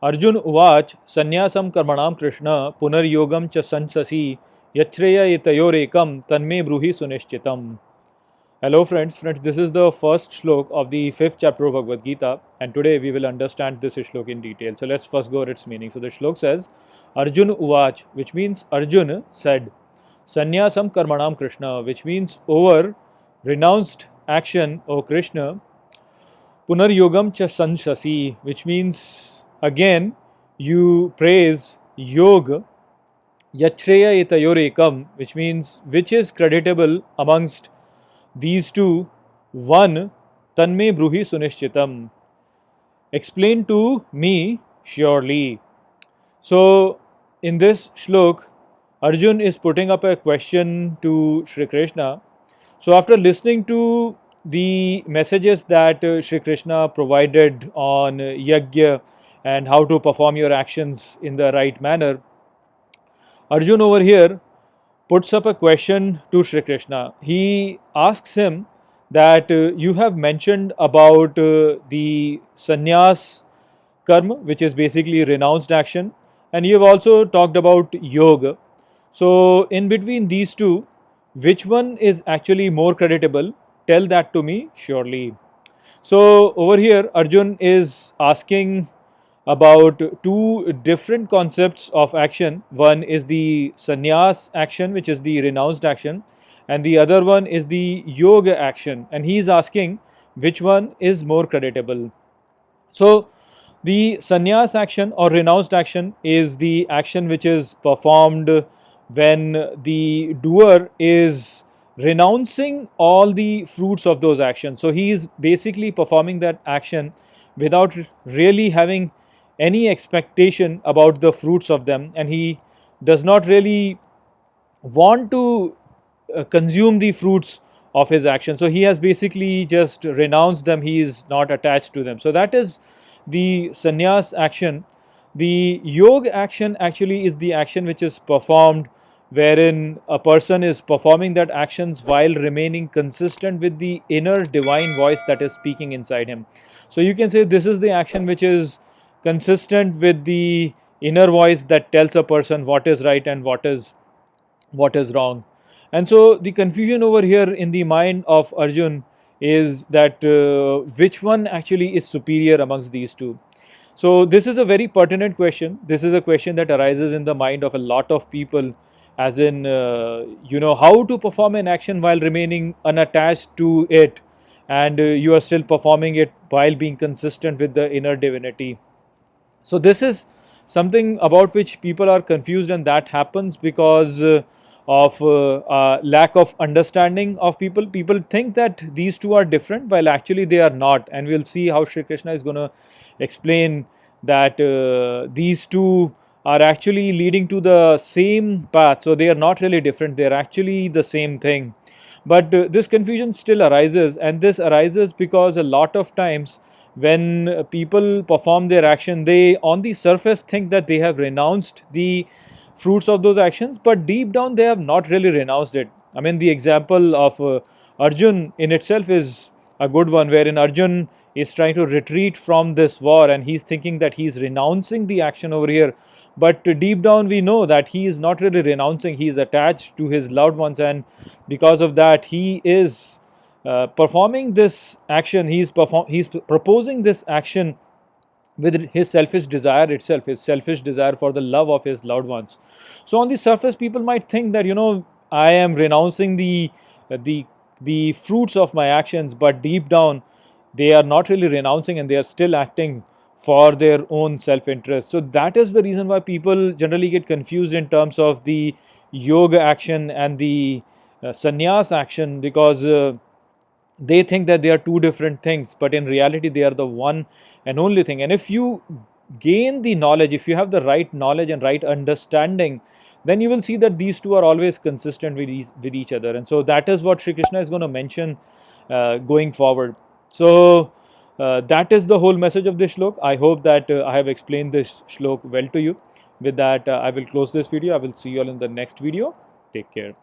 Arjun Uvach Sanyasam Karmanam Krishna Punaryogam Cha Sansasi Yachreya Itayorekam Tanme Bruhi Sunishchitam. Hello friends, this is the first shlok of the 5th chapter of Bhagavad Gita, and today we will understand this shlok in detail. So let's first go over its meaning. So the shlok says, Arjun Uvach, which means Arjun said, Sanyasam Karmanam Krishna, which means over renounced action, O Krishna, Punaryogam Cha Sansasi, which means again you praise yoga, Yachreya Itayorekam, which means which is creditable amongst these two, one, Tanme Bruhi Sunishchitam, explain to me surely. So, in this shlok, Arjun is putting up a question to Shri Krishna. So, after listening to the messages that Shri Krishna provided on Yajna and how to perform your actions in the right manner, Arjun over here puts up a question to Shri Krishna. He asks him that you have mentioned about the sannyas karma, which is basically renounced action, and you have also talked about yoga. So, in between these two, which one is actually more creditable? Tell that to me surely. So, over here, Arjun is asking about two different concepts of action. One is the sannyas action, which is the renounced action, and the other one is the yoga action. And he is asking which one is more creditable. So, the sannyas action or renounced action is the action which is performed when the doer is renouncing all the fruits of those actions. So, he is basically performing that action without really having any expectation about the fruits of them, and he does not really want to consume the fruits of his action. So he has basically just renounced them, he is not attached to them. So that is the sannyas action. The yoga action actually is the action which is performed wherein a person is performing that actions while remaining consistent with the inner divine voice that is speaking inside him. So you can say this is the action which is consistent with the inner voice that tells a person what is right and what is wrong. And so the confusion over here in the mind of Arjun is that which one actually is superior amongst these two. So this is a very pertinent question. This is a question that arises in the mind of a lot of people, as in how to perform an action while remaining unattached to it, and you are still performing it while being consistent with the inner divinity. So this is something about which people are confused, and that happens because of lack of understanding of people. People think that these two are different while actually they are not, and we'll see how Shri Krishna is going to explain that these two are actually leading to the same path. So they are not really different, they are actually the same thing. But this confusion still arises, and this arises because a lot of times when people perform their action, they on the surface think that they have renounced the fruits of those actions, but deep down they have not really renounced it. I mean, the example of Arjun in itself is a good one, wherein Arjun is trying to retreat from this war and he's thinking that he's renouncing the action over here, but deep down we know that he is not really renouncing, he is attached to his loved ones, and because of that he is performing this action, he's proposing this action with his selfish desire itself, his selfish desire for the love of his loved ones. So on the surface people might think that I am renouncing the fruits of my actions, but deep down they are not really renouncing and they are still acting for their own self-interest. So that is the reason why people generally get confused in terms of the yoga action and the sannyas action, because they think that they are two different things, but in reality they are the one and only thing. And if you gain the knowledge, if you have the right knowledge and right understanding, then you will see that these two are always consistent with each other. And so that is what Shri Krishna is going to mention going forward. So that is the whole message of this shlok. I hope that I have explained this shlok well to you. With that, I will close this video. I will see you all in the next video. Take care.